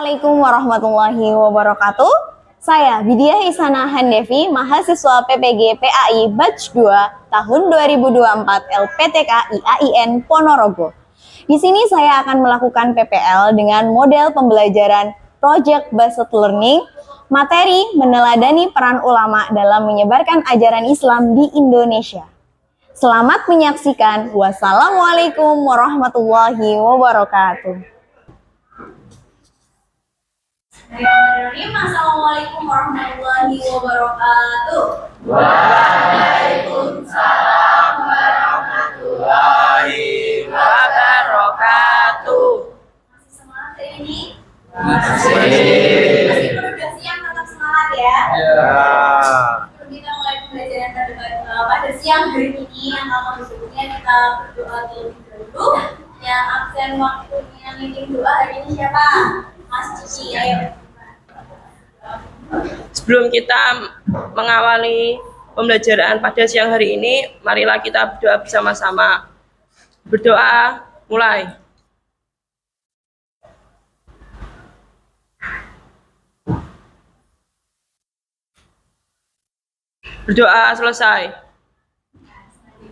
Assalamualaikum warahmatullahi wabarakatuh. Saya Bidiah Isana Handevi, mahasiswa PPG PAI Batch 2 tahun 2024 LPTK IAIN Ponorogo. Di sini saya akan melakukan PPL dengan model pembelajaran Project Based Learning, materi meneladani peran ulama dalam menyebarkan ajaran Islam di Indonesia. Selamat menyaksikan. Wassalamualaikum warahmatullahi wabarakatuh. Assalamualaikum warahmatullahi wabarakatuh. Waalaikumsalam warahmatullahi wabarakatuh. Masih semangat hari ini? Masih udah siang, tetap semangat ya. Kita mulai pembelajaran pada siang hari ini. Yang akan berikutnya kita berdoa terlebih dahulu. Yang absen waktunya meeting doa hari ini siapa? Mas Cici, ayo. Sebelum kita mengawali pembelajaran pada siang hari ini, marilah kita berdoa bersama-sama. Berdoa, mulai. Berdoa selesai.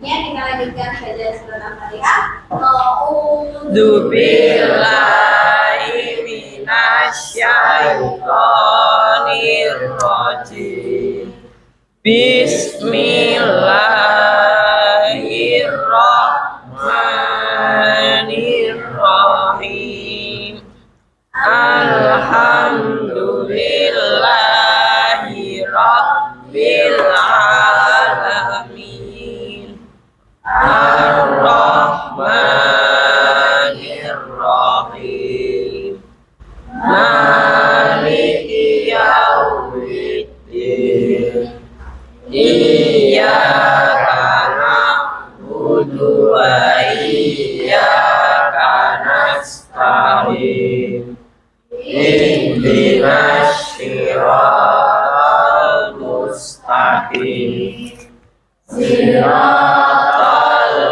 Selanjutnya kita lanjutkan baca surat Al-Fatihah. Dubillahi minasyaitonir rajim. Bismillahirrahmanirrahim. Alhamdulillahi rabbil alamin. Ar-Rahmanir-Rahim. Maliki yaumiddin. Iyyaka na'budu wa iyyaka nasta'in. Ihdinas siratal mustaqim. Siratal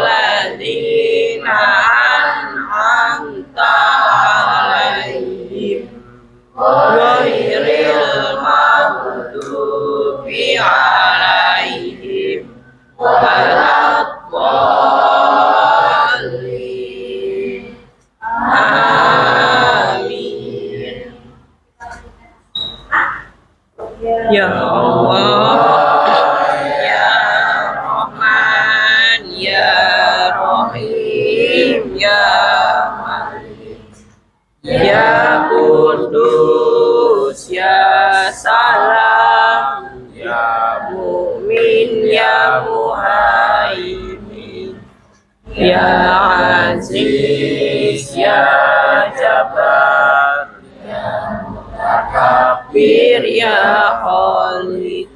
ladzina an'amta 'alaihim ghairil maghdubi 'alaihim waladdallin. Amin. Ya Allah, ya Rahman, ya Rahim, ya Malik, ya Kudus, ya Salam, ya Mu'min, ya Muhaimin, ya Aziz, ya Jabbar, ya Mutakabbir, ya Khalid,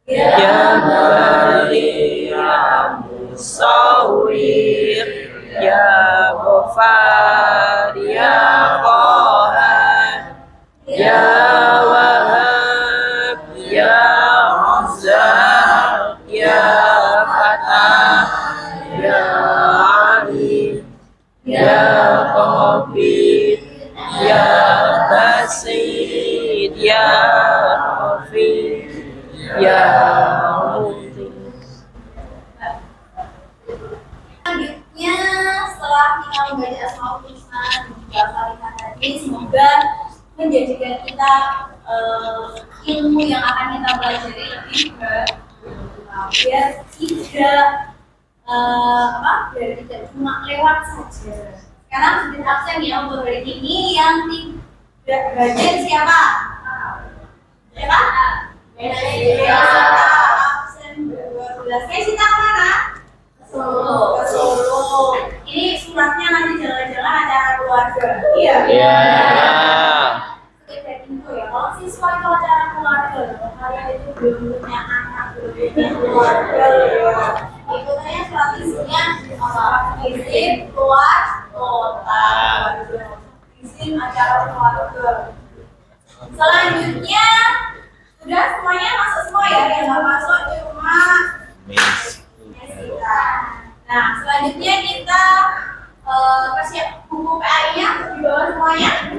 ya Bari, ya Musawwir, ya Ghafar, ya Qahhar, ya Wahhab, ya Razzaq, ya Fatah, ya Alim, ya Qabid, ya Basit, ya Rafiq, ya Mutin. Selanjutnya, setelah kita membaca Asmaul Husna dan juga kalimat tadi, semoga menjadikan kita ilmu yang akan kita pelajari lebih biar tidak cuma lewat saja. Sekarang sudah absen ya untuk hari ini. Yang tidak hadir siapa? Siapa? Absen 12. Kayak Sita kemana? Solo. Ini suratnya nanti jangan-jangan acara keluarga. Iya. Sekedar info ya. Kalau siswa itu acara keluarga, kalian itu belum punya anak, belum punya keluarga. Ikutannya surat isinya apa? Izin keluar kota. Izin acara keluarga. Selanjutnya sudah semuanya masuk semua ya. Yang nggak masuk cuma Nah, selanjutnya kita kasih buku PAI-nya di bawah semuanya.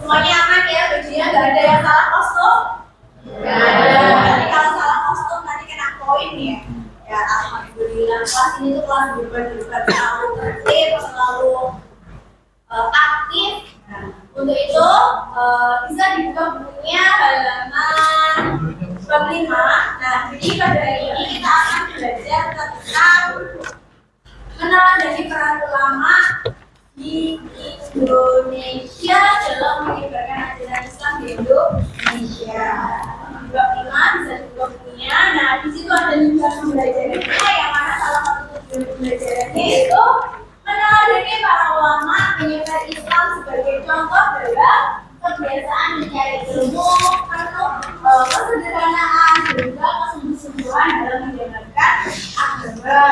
Semuanya aman ya, bajunya nggak ada yang salah kostum? Nggak ada. Nanti kalau salah kostum nanti kena poin ya. Ya alhamdulillah kelas ini tuh kelas berubah-ubah, selalu tertib, selalu aktif. Nah, untuk itu bisa dibuka bukunya halaman bab 5. Nah, jadi pada hari ini kita akan belajar tentang meneladani peran ulama di Indonesia dalam menyebarkan ajaran Islam di Indonesia. Di bab 5 bisa dibuka bukunya. Nah, di situ ada 5 pembelajaran kita, yang mana salah satu tujuan pembelajarannya itu meneladani para ulama menyebar Islam sebagai contoh dalam kebiasaan mencari ilmu, penuh kesederhanaan, dan juga kesungguh-sungguhan dalam menjalankan agama.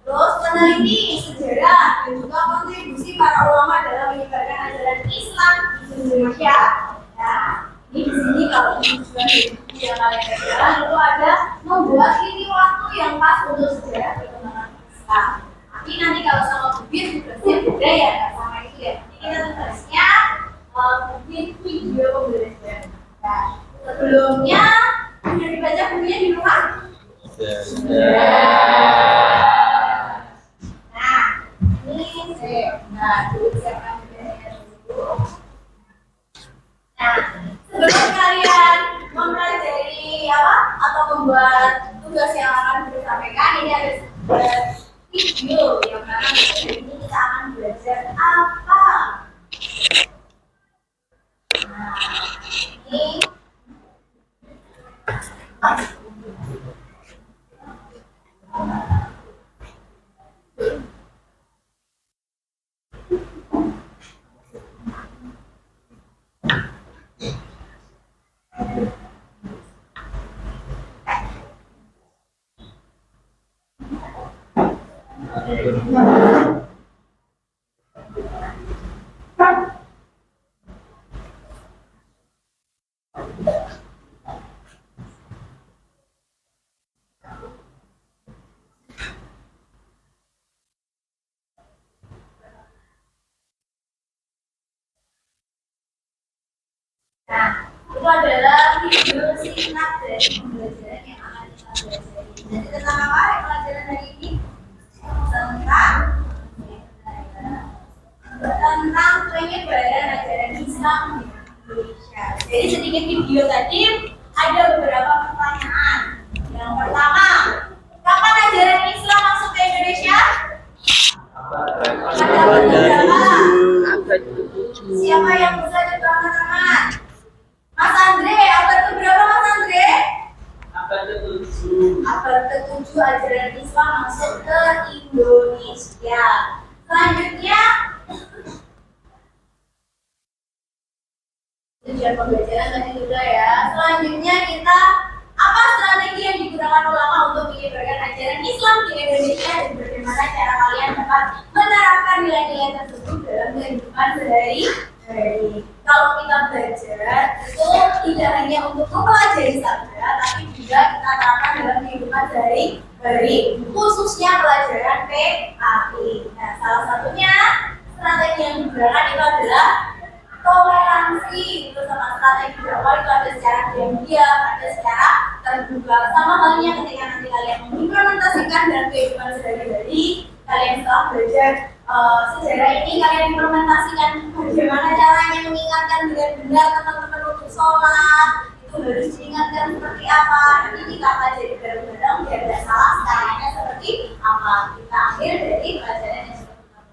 Terus meneliti sejarah dan juga kontribusi para ulama dalam menyebarkan ajaran Islam di Indonesia. Nah, ini di sini kalau tujuan buku yang kalian baca itu ada membuat lini waktu yang pas untuk sejarah perkembangan Islam. Tapi nanti kalau sama bibir tugasnya beda ya, nggak sama itu ya. Jadi kita tugasnya bikin video pembelajaran. Nah, sebelumnya sudah dibaca bukunya di rumah? Nah, ini nah dulu siapkan videonya dulu. Nah, sebelum kalian mempelajari apa atau membuat tugas yang akan disampaikan, ini ada video yang mana hari ini kita akan belajar apa. Nah, ini nah, itu adalah video singkat dari pembelajaran yang akan kita pelajari. Jadi tentang apa pelajaran hari ini? Tentang penyebaran ajaran Islam di Indonesia. Jadi sedikit video tadi ada beberapa pertanyaan. Yang pertama, kapan ajaran Islam masuk ke Indonesia? Abad ke-7. Siapa yang bisa jawab teman-teman? Mas Andre, abad keberapa Mas Andre? Abad ke-7. Abad ke-7 ajaran Islam masuk ke Indonesia. Selanjutnya, tujuan pembelajaran tadi sudah ya. Selanjutnya kita apa strategi yang digunakan ulama untuk menyebarkan ajaran Islam di Indonesia dan bagaimana cara kalian dapat menerapkan nilai-nilai tersebut dalam kehidupan sehari-hari. Kalau kita belajar itu tidak hanya untuk mempelajari saja, tapi juga kita terapkan dalam kehidupan sehari-hari, khususnya pelajaran PAI. Nah, salah satunya strategi yang digunakan itu adalah toleransi. Itu sama strategi dakwah itu ada secara diam-diam, ada secara terbuka. Sama halnya ketika nanti kalian mengimplementasikan dalam kehidupan sehari-hari, kalian setelah belajar sejarah ini, kalian implementasikan bagaimana caranya mengingatkan dengan benar teman-teman untuk sholat, itu harus diingatkan seperti apa. Nanti jika pelajari bareng-bareng biar tidak salah caranya seperti apa. Kita ambil dari pelajaran yang sudah kita lakukan.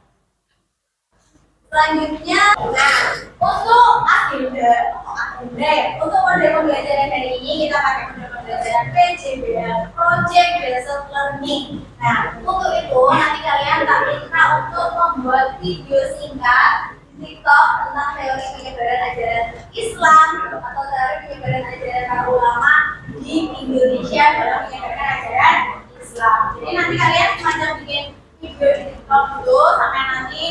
Selanjutnya, nah untuk agenda, untuk model pembelajaran hari ini kita pakai model pembelajaran PJBL, Project Based Learning. Nah, untuk itu nanti kalian tak minta untuk membuat video singkat di TikTok tentang teori penyebaran ajaran Islam atau teori penyebaran ajaran para ulama di Indonesia dalam menyebarkan ajaran Islam. Jadi nanti kalian semacam bikin video di TikTok dulu sampai nanti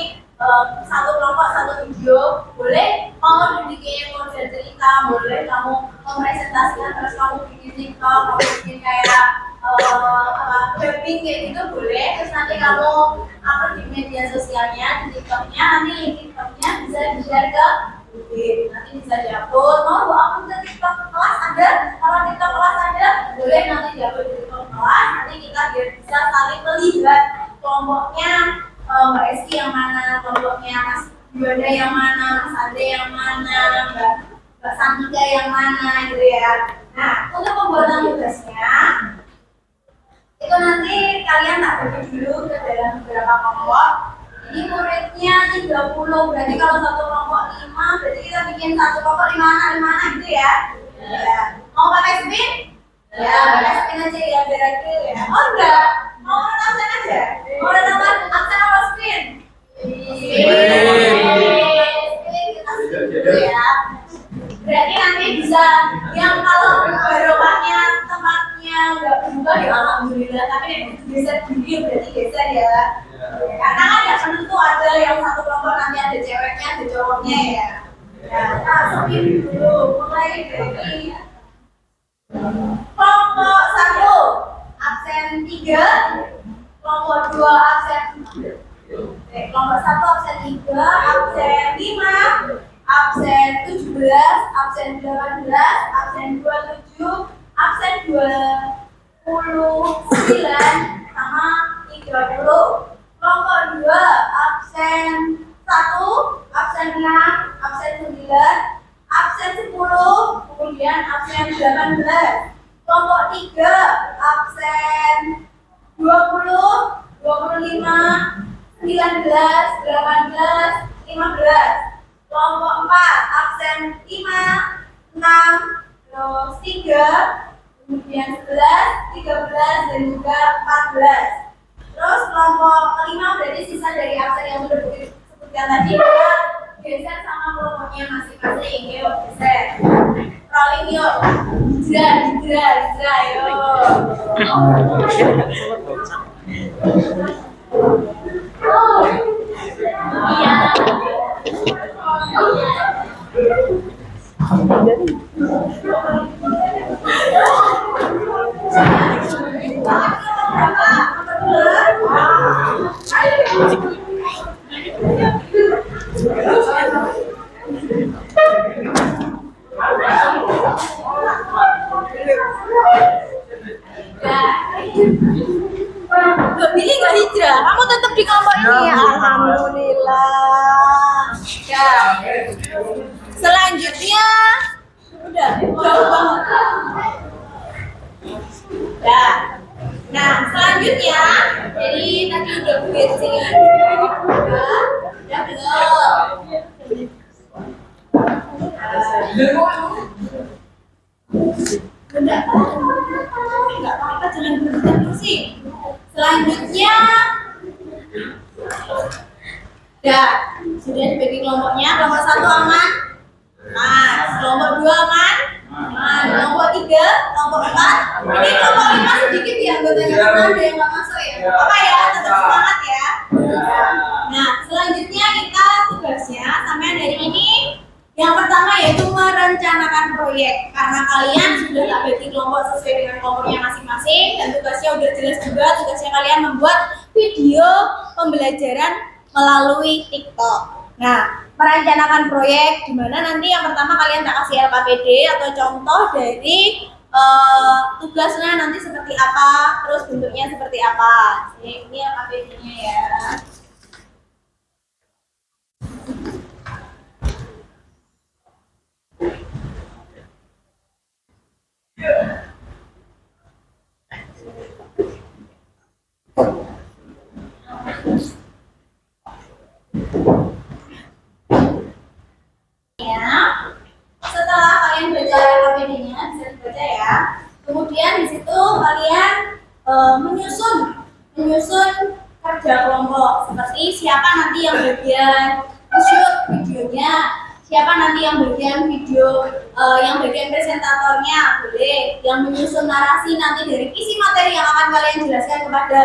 satu kelompok satu video, boleh mau dibikin model cerita, boleh kamu mempresentasikan terus kamu bikin TikTok, kamu bikin kayak dubbing kayak gitu boleh. Terus nanti kamu upload di media sosialnya, di TikToknya, nanti link TikToknya bisa di share ke Nanti bisa diupload. Mau upload ke TikTok kelas ada? Kalau TikTok kelas ada, boleh nanti diupload di TikTok kelas. Nanti kita biar bisa saling melihat kelompoknya Mbak Eski yang mana, kelompoknya Mas Yuda yang mana, Mas Ade yang mana, Mbak Santika yang mana gitu ya. Nah, untuk pembuatan tugasnya itu nanti kalian tak bagi dulu ke dalam beberapa kelompok. Ini muridnya 30, berarti kalau satu kelompok 5, berarti kita bikin satu kelompok 5 anak gitu ya. Ya. Mau pakai spin? Ya, pakai spin aja ya, biar adil ya. Oh enggak, mau absen aja? Mau tambah absen apa spin? Spin, kita spin dulu ya. Berarti nanti bisa yang kalau barokahnya tempatnya nggak berubah ya alhamdulillah, tapi yang geser dulu berarti geser ya. Karena kan ya tentu ada yang satu kelompok nanti ada ceweknya ada cowoknya ya. Ya, kita spin dulu mulai dari kelompok 1 absen 3, kelompok 2 absen kelompok 1 absen 3, absen 5, absen 17, absen 18, absen 27, absen 29, sama 30. Kelompok 2, absen 1, absen 6, absen 9, absen 10, kemudian absen 18. Kelompok 3, absen 20, 25, 19, 18, 15. Kelompok 4, absen 5, 6, terus 3, kemudian 11, 13, dan juga 14. Terus kelompok kelima berarti sisa dari absen yang sudah disebutkan tadi, kita geser sama kelompoknya masing-masing. Yuk, geser. Rolling yuk. Hijrah, yuk. Oh, iya. Billy nggak hijrah, kamu tetap di kelompok ini ya. Alhamdulillah. Ya. Selanjutnya, udah jauh banget. Ya. Nah, selanjutnya, jadi tadi udah BC, udah belum. Enggak apa-apa, jangan berhenti sih. Selanjutnya, sudah dibagi kelompoknya. Kelompok 1 aman, kelompok 2 aman, kelompok 3, kelompok 4. Ini kelompok 5 sedikit ya anggotanya, karena ada yang nggak masuk ya. Apa ya, tetap semangat ya. Nah, selanjutnya kita tugasnya sampai dari ini. Yang pertama yaitu merencanakan proyek. Karena kalian sudah tak bagi kelompok sesuai dengan kelompoknya masing-masing, dan tugasnya udah jelas juga. Tugasnya kalian membuat video pembelajaran melalui TikTok. Nah, merencanakan proyek di mana nanti yang pertama kalian tak kasih LKPD atau contoh dari tugasnya nanti seperti apa, terus bentuknya seperti apa. Ini LKPD-nya ya. Setelah kalian baca LKPD-nya, bisa dibaca ya. Kemudian di situ kalian menyusun kerja kelompok, seperti siapa nanti yang bagian shoot videonya, siapa nanti yang bagian video, yang bagian presentatornya boleh, yang menyusun narasi nanti dari isi materi yang akan kalian jelaskan kepada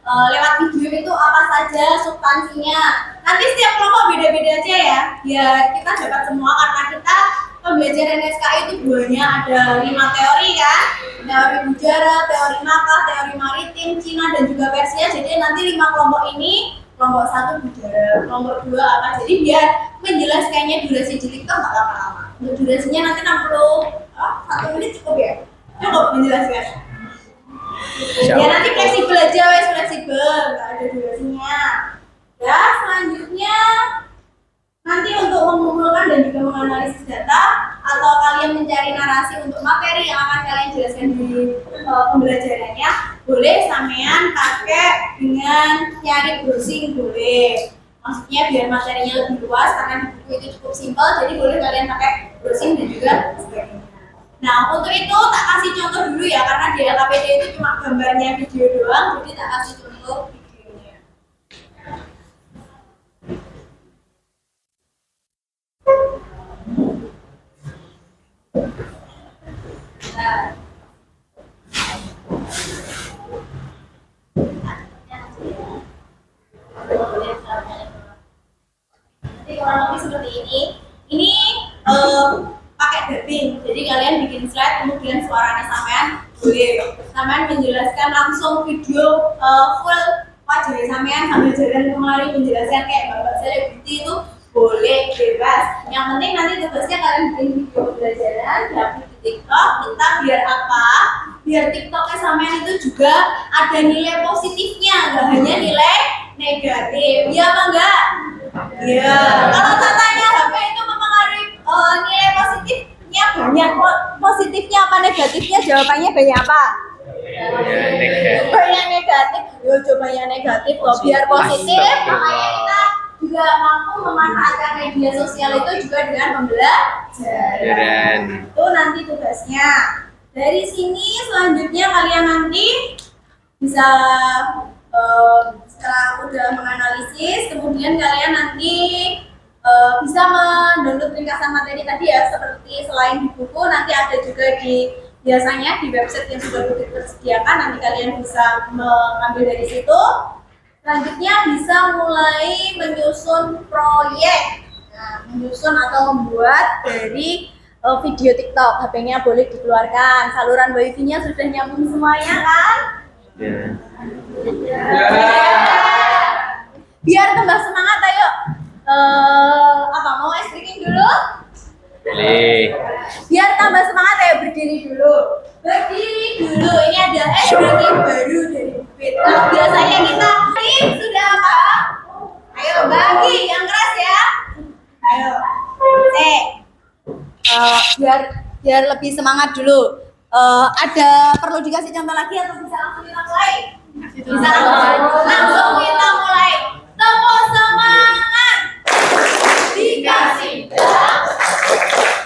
lewat video itu apa saja substansinya. Nanti setiap kelompok beda-beda aja ya, biar kita dapat semua, karena kita pembelajaran SKI itu buahnya ada 5 teori kan, teori Bujara, teori Makkah, teori Maritim, Cina, dan juga Persia. Jadi nanti 5 kelompok ini, kelompok 1 Bujara, kelompok 2 apa, jadi biar menjelaskannya durasi di TikTok nggak lama-lama. Untuk durasinya nanti 1 menit cukup ya? Cukup menjelaskan. Ya nanti fleksibel aja, wes fleksibel, nggak ada durasinya. Ya selanjutnya nanti untuk mengumpulkan dan juga menganalisis data atau kalian mencari narasi untuk materi yang akan kalian jelaskan di pembelajarannya, boleh sampean pakai dengan nyari browsing boleh. Maksudnya biar materinya lebih luas karena di buku itu cukup simpel, jadi boleh kalian pakai browsing dan juga sebagainya. Nah untuk itu tak kasih contoh dulu ya, karena di LKPD itu cuma gambarnya video doang, jadi tak kasih contoh videonya. Nah. Nanti kurang lebih seperti ini. Ini pakai dubbing. Jadi kalian bikin slide, kemudian suaranya sampean boleh sampean menjelaskan langsung video full wajah sampean sambil jalan kemari menjelaskan kayak bapak selebriti itu boleh bebas. Yang penting nanti tugasnya kalian bikin video pembelajaran, upload di TikTok. Kita biar apa? Biar TikToknya sampean itu juga ada nilai positifnya, nggak hanya nilai negatif. Ya apa enggak? Ya. Kalau katanya HP itu mempengaruhi nilai positifnya banyak, positifnya apa negatifnya? Jawabannya banyak apa? Banyak negatif. Yo coba yang negatif loh, biar positif. Makanya kita juga mampu memanfaatkan media sosial itu juga dengan pembelajaran. Itu nanti tugasnya. Dari sini selanjutnya kalian nanti bisa setelah udah menganalisis, kemudian kalian nanti bisa mendownload ringkasan materi tadi ya, seperti selain di buku nanti ada juga biasanya di website yang sudah disediakan, nanti kalian bisa mengambil dari situ. Selanjutnya bisa mulai menyusun proyek, menyusun atau membuat dari video TikTok. HP-nya boleh dikeluarkan, saluran wifi-nya sudah nyambung semuanya kan? Biar tambah semangat, ayo. Apa mau ice breaking dulu? Boleh. Biar tambah semangat, ayo berdiri dulu. Berdiri dulu. Ini ada ice breaking baru dari Bukit. Nah, biasanya kita sudah apa? Ayo bagi yang keras ya. Ayo. Biar lebih semangat dulu. Ada perlu dikasih contoh lagi atau bisa langsung kita mulai? Bisa langsung kita mulai. Tepuk semangat. Dikasih dong,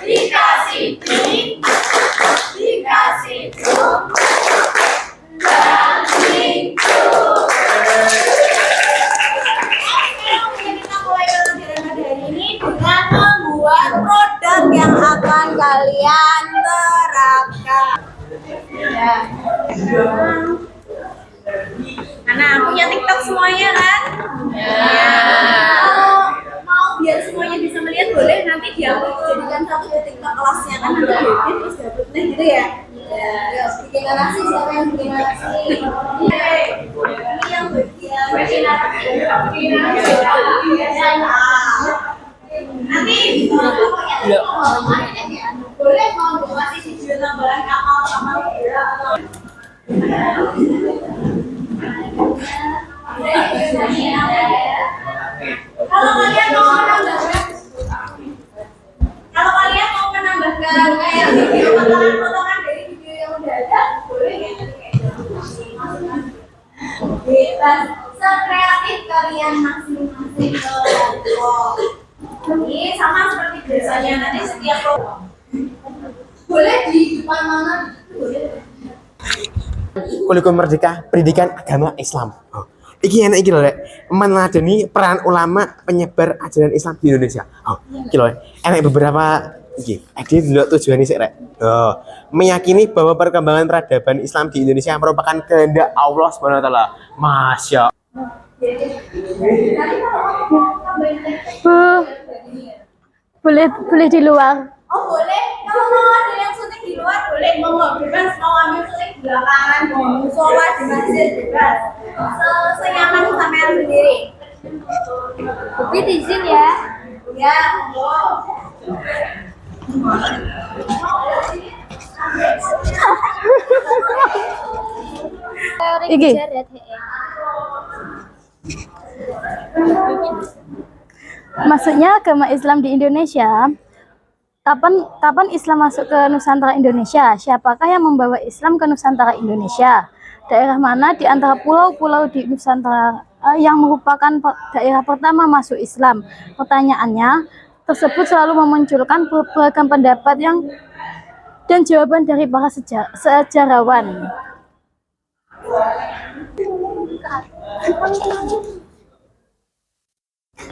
dikasih dik, dikasih dong, dan itu. Kita mulai pelajaran pada hari ini dengan membuat produk yang akan kalian terapkan. Ya. Anak punya TikTok semuanya kan? Ya. Mau biar semuanya bisa melihat boleh nanti diupload jadikan satu di TikTok kelasnya kan ada edit terus dapetnya gitu ya. Ya, bikin narasi, siapa yang bikin narasi? Ini yang bagian bikin narasi. Nanti pokoknya boleh mau kasih video tambahan kapal atau kalau kalian mau menambahkan kayak video potongan dari video yang udah ada, boleh ya nanti kayak bebas, sekreatif kalian masing-masing. Ini sama seperti biasanya nanti setiap program boleh di depan mana boleh. Kurikulum Merdeka Pendidikan Agama Islam. Oh. Iki enak iki lho, Rek. Meneladani peran ulama penyebar ajaran Islam di Indonesia. Oh, iki lho. Enak beberapa iki. Ade delok tujuane sik, Rek. Oh, meyakini bahwa perkembangan peradaban Islam di Indonesia merupakan kehendak Allah Subhanahu wa taala. Masya. Boleh di luar. Oh boleh, kalau mau ada yang syuting di luar boleh, mau bebas, mau ambil syuting di belakangan, mau musola di masjid bebas, senyaman sampean sendiri. Tapi izin ya. Ya, monggo. Iki. Maksudnya agama Islam di Indonesia, kapan Islam masuk ke Nusantara Indonesia? Siapakah yang membawa Islam ke Nusantara Indonesia? Daerah mana di antara pulau-pulau di Nusantara yang merupakan daerah pertama masuk Islam? Pertanyaannya tersebut selalu memunculkan beragam pendapat dan jawaban dari para sejarawan.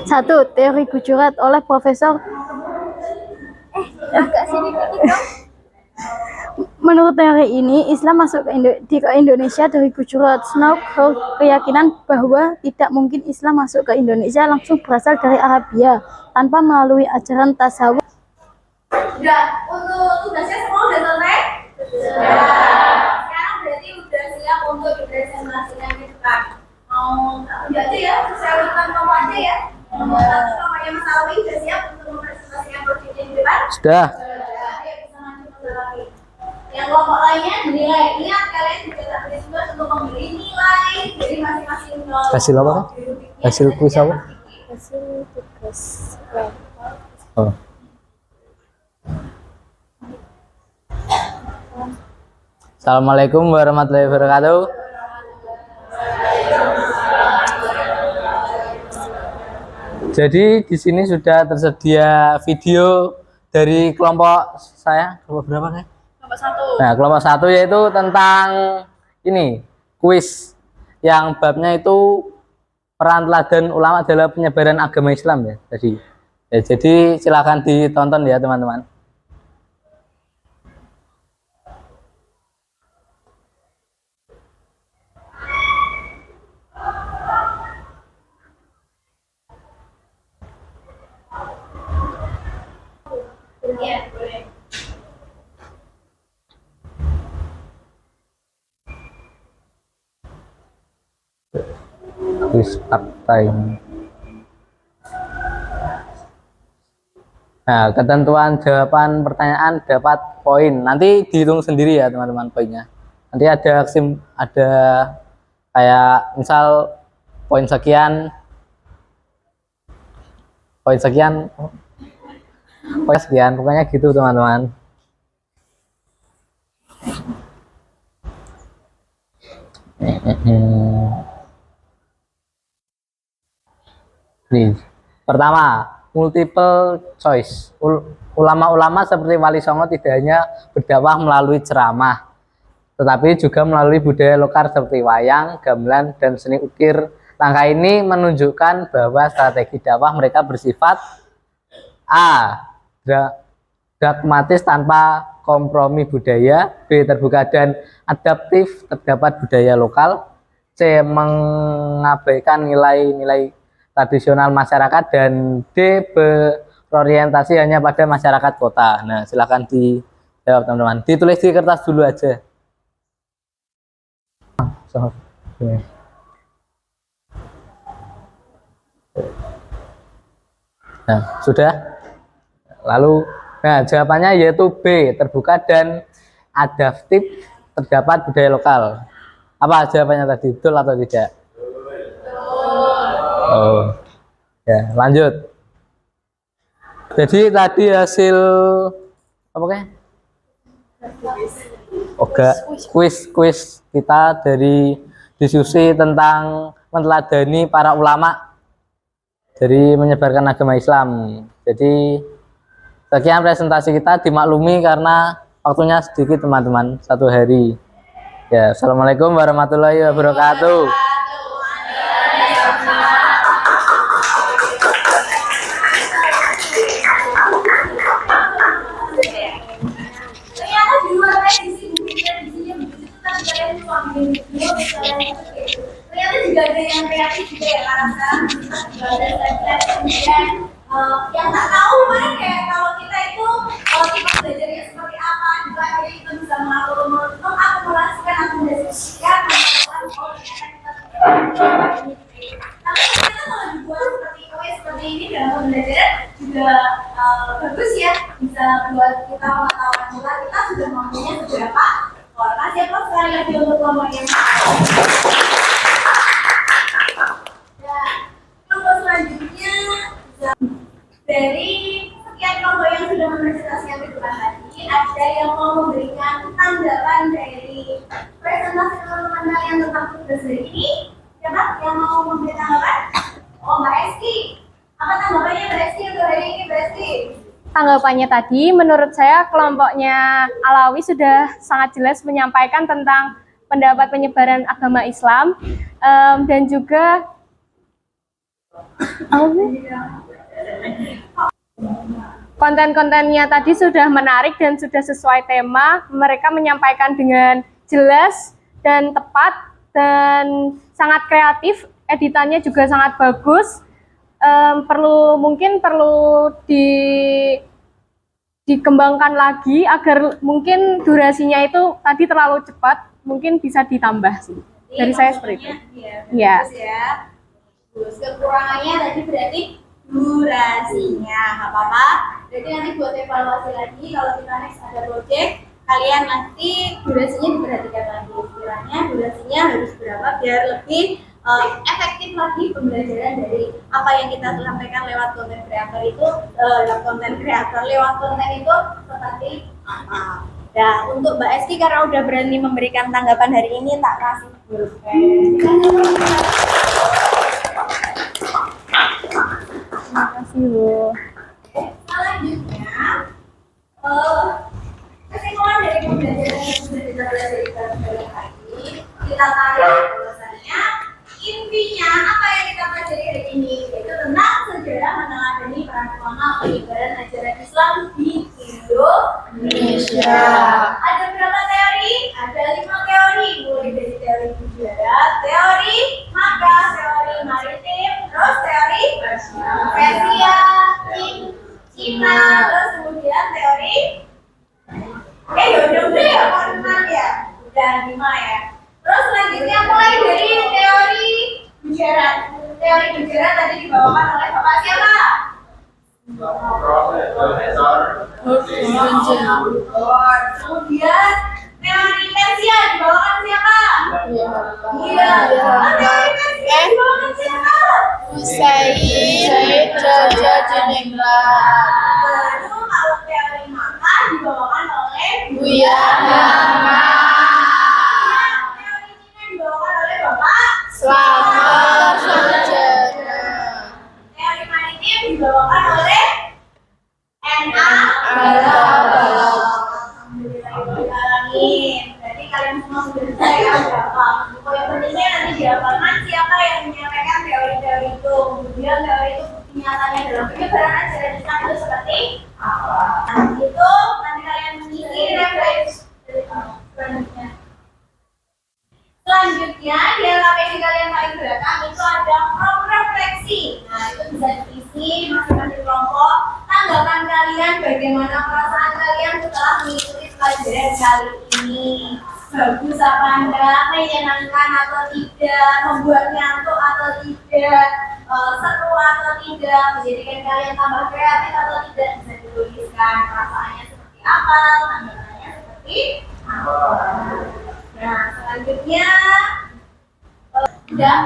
Satu, teori Gujarat oleh Profesor. Menurut teori ini, Islam masuk ke Indonesia dari Gujarat. Snow keyakinan bahwa tidak mungkin Islam masuk ke Indonesia langsung berasal dari Arabia tanpa melalui ajaran tasawuf. Udah, untuk tugasnya semua udah selesai? Sudah. Sekarang berarti udah siap untuk presentasinya gitu kan? Mau udah aja ya, saya urutan kamu aja ya. Nomor satu namanya Mas Awi udah siap untuk mempresentasikan proyeknya di depan? Sudah. Ayo kita maju ke lagi. Yang kelompok lainnya dinilai. Ingat kalian juga tak boleh tugas untuk memberi nilai dari masing-masing kelompok. Hasil apa kan? Hasil kuis apa? Hasil tugas. Oh. Assalamualaikum warahmatullahi wabarakatuh. Jadi di sini sudah tersedia video dari kelompok saya, kelompok berapa kan? Kelompok 1. Nah, kelompok 1 yaitu tentang ini, kuis yang babnya itu peran teladan ulama dalam penyebaran agama Islam ya tadi. Ya, jadi silakan ditonton ya teman-teman. Kuis partai. Nah, ketentuan jawaban pertanyaan dapat poin. Nanti dihitung sendiri ya teman-teman poinnya. Nanti ada kayak misal poin sekian, poin sekian, pokoknya gitu teman-teman. Nih, pertama, multiple choice. Ulama-ulama seperti Wali Songo tidak hanya berdakwah melalui ceramah, tetapi juga melalui budaya lokal seperti wayang, gamelan, dan seni ukir. Langkah ini menunjukkan bahwa strategi dakwah mereka bersifat A. Pragmatis tanpa kompromi budaya, B. Terbuka dan adaptif terdapat budaya lokal, C. Mengabaikan nilai-nilai tradisional masyarakat, dan D. Berorientasi hanya pada masyarakat kota. Nah, silakan dijawab teman-teman. Ditulis di kertas dulu aja. Nah, sudah. Lalu, nah jawabannya yaitu B. Terbuka dan adaptif terdapat budaya lokal. Apa jawabannya tadi? Betul atau tidak? Oh, ya lanjut. Jadi tadi hasil apa kayak? Oke, kuis kita dari diskusi tentang meneladani para ulama dari menyebarkan agama Islam. Jadi sekian presentasi kita, dimaklumi karena waktunya sedikit teman-teman, 1 hari. Ya, assalamualaikum warahmatullahi wabarakatuh. Ternyata di luar kayak di sini begitu tapi kalian suami ternyata juga ada yang kreatif juga ya karena sekarang juga ada kemudian yang tak tahu kan kayak kalau kita itu tipe belajarnya seperti apa juga akhirnya kita bisa mengakumulasikan akumulasikan melakukan tapi ternyata kalau dibuat seperti ini dalam pembelajaran juga kita pengetahuan kita sudah mempunyai beberapa skor. Kasih applause sekali lagi untuk kelompok yang dan kelompok selanjutnya dari sekian kelompok yang sudah mepresentasikan kedua tadi, ada yang mau memberikan tanggapan dari presentasi teman-teman kalian tentang tugas hari ini. Siapa yang mau memberi tanggapan? Oh, Mbak Esti. Apa tanggapannya Mbak Esti untuk hari ini, Mbak Esti? Tanggapannya tadi, menurut saya kelompoknya Alawi sudah sangat jelas menyampaikan tentang pendapat penyebaran agama Islam dan juga konten-kontennya tadi sudah menarik dan sudah sesuai tema. Mereka menyampaikan dengan jelas dan tepat dan sangat kreatif. Editannya juga sangat bagus. Mungkin perlu dikembangkan lagi agar mungkin durasinya itu tadi terlalu cepat, mungkin bisa ditambah sih. Dari saya seperti itu. Iya. Terus kekurangannya tadi berarti durasinya, nggak apa-apa. Jadi nanti buat evaluasi lagi kalau kita next ada project, kalian nanti durasinya diperhatikan lagi. Kiranya durasinya harus berapa biar lebih efektif lagi pembelajaran dari apa yang kita sampaikan lewat konten kreator itu, lewat konten itu seperti apa. Nah, untuk Mbak Esti karena udah berani memberikan tanggapan hari ini, tak kasih pulpen. Terima kasih, Bu. Selanjutnya, kesimpulan dari pembelajaran yang sudah kita pelajari pada hari ini, kita tarik bahwasannya intinya apa yang kita pelajari hari ini yaitu tentang sejarah meneladani peran utama penyebaran ajaran Islam di Indonesia. Ada berapa teori? Ada 5 teori, mulai dari teori sejarah, teori maka, teori maritim, terus teori Persia, Cina, terus kemudian teori udah ya, mau ya, udah 5 ya. Terus selanjutnya mulai dari teori bicara. Teori bicara tadi dibawakan oleh Bapak siapa? Kemudian teori Persia dibawakan siapa? Iya. Teori Persia dibawakan siapa? Said Jaja Jenengrat. Baru kalau teori maka dibawakan oleh Buya Hana. Teori Cina dibawakan oleh Bapak Selamat Sarjana. Teori maritim dibawakan oleh NA Alhamdulillah. Jadi kalian semua sudah bisa ya berapa. Poin pentingnya nanti dihafalkan siapa yang menyampaikan teori-teori itu. Kemudian teori itu bukti nyatanya dalam penyebaran ajaran Islam itu seperti apa. Nanti itu nanti kalian mengisi referensi selanjutnya. Selanjutnya di LKPD kalian paling belakang itu ada from refleksi. Nah itu bisa diisi masing-masing kelompok. Tanggapan kalian, bagaimana perasaan kalian setelah mengikuti pelajaran kali ini? Bagus apa enggak? Menyenangkan atau tidak? Membuat ngantuk atau tidak? Seru atau tidak? Menjadikan kalian tambah kreatif atau tidak? Bisa dituliskan perasaannya seperti apa? Tanggapannya seperti apa? Nah, selanjutnya udah.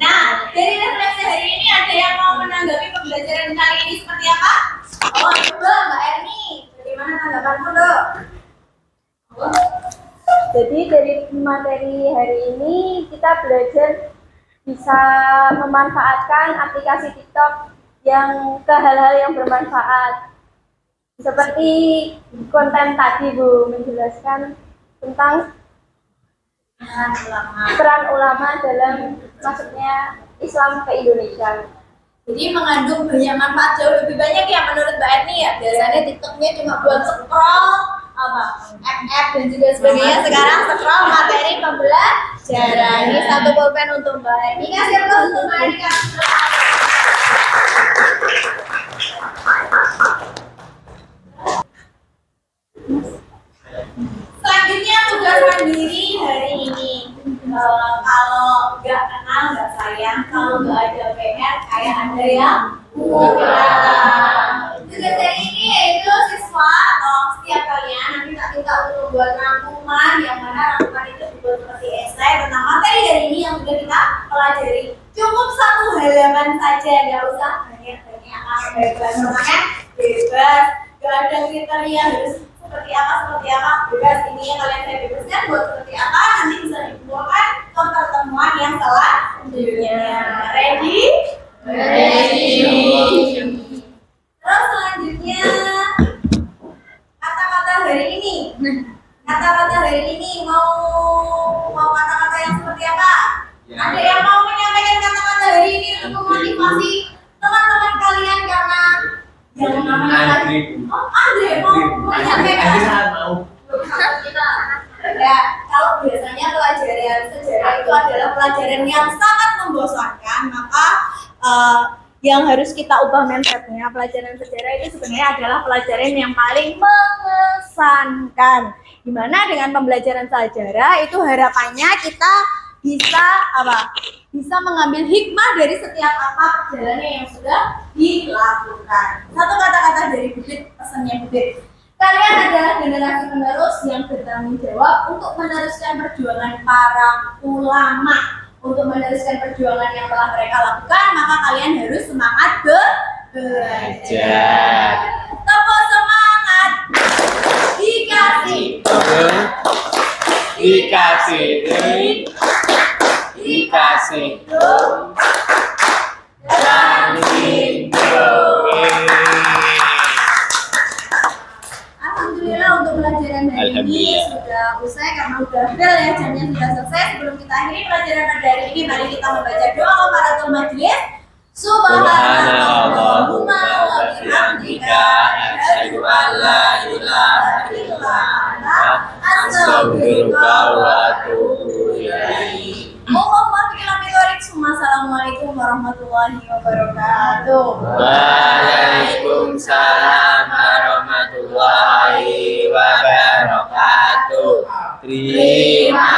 Nah, dari refleksi hari ini ada yang mau menanggapi pembelajaran kali ini seperti apa? Oh, coba Mbak Erni, bagaimana tanggapanmu, Dok? Jadi dari materi hari ini kita belajar bisa memanfaatkan aplikasi TikTok yang ke hal-hal yang bermanfaat. Seperti konten tadi Bu menjelaskan tentang peran ulama dalam masuknya Islam ke Indonesia. Jadi mengandung banyak manfaat jauh lebih banyak ya menurut Mbak Erni ya. Biasanya TikToknya cuma buat scroll app dan juga sebagainya. Sekarang scroll materi pembelajaran. Ini satu pulpen untuk Mbak Erni. Kasih applause untuk Mbak Erni. Selanjutnya tugas mandiri hari ini. Kalau nggak kenal nggak sayang, kalau nggak ada PR kayak ada yang kurang. Tugas hari ini yaitu siswa membuat rangkuman yang mana rangkuman itu dibuat seperti esai tentang materi hari ini yang sudah kita pelajari. Cukup 1 halaman saja, nggak usah banyak-banyak, bebas, makanya bebas, gak ada kriteria harus seperti apa, bebas. Ini yang kalian saya bebaskan buat seperti apa, nanti bisa dibuatkan ke pertemuan yang selanjutnya. Ready? Terus selanjutnya kata-kata hari ini. Kata-kata hari ini mau kata-kata yang seperti apa? Ada yang mau menyampaikan kata-kata hari ini untuk memotivasi teman-teman kalian karena yang namanya Andre mau menyampaikan. Ya, kalau biasanya pelajaran sejarah itu adalah pelajaran yang sangat membosankan, maka yang harus kita ubah mindsetnya. Pelajaran sejarah itu sebenarnya adalah pelajaran yang paling mengesankan. Dimana dengan pembelajaran sejarah itu harapannya kita bisa bisa mengambil hikmah dari setiap apa perjalanan yang sudah dilakukan. Satu kata-kata dari Bibit, pesannya Bibit. Kalian adalah generasi penerus yang bertanggung jawab untuk meneruskan perjuangan para ulama, untuk meneruskan perjuangan yang telah mereka lakukan, maka kalian harus semangat belajar. Tepuk semangat. Dikasih. Alhamdulillah untuk pelajaran hari ini sudah usai karena udah bel ya, jamnya sudah selesai. Sebelum kita akhiri pelajaran pada hari ini, mari kita membaca doa kafaratul majelis. Subhanallahumma wa bihamdika asyhadu an la ilaha illa anta astaghfiruka wa atubu ilaik. Assalamualaikum warahmatullahi wabarakatuh. Waalaikumsalam warahmatullahi wabarakatuh. Terima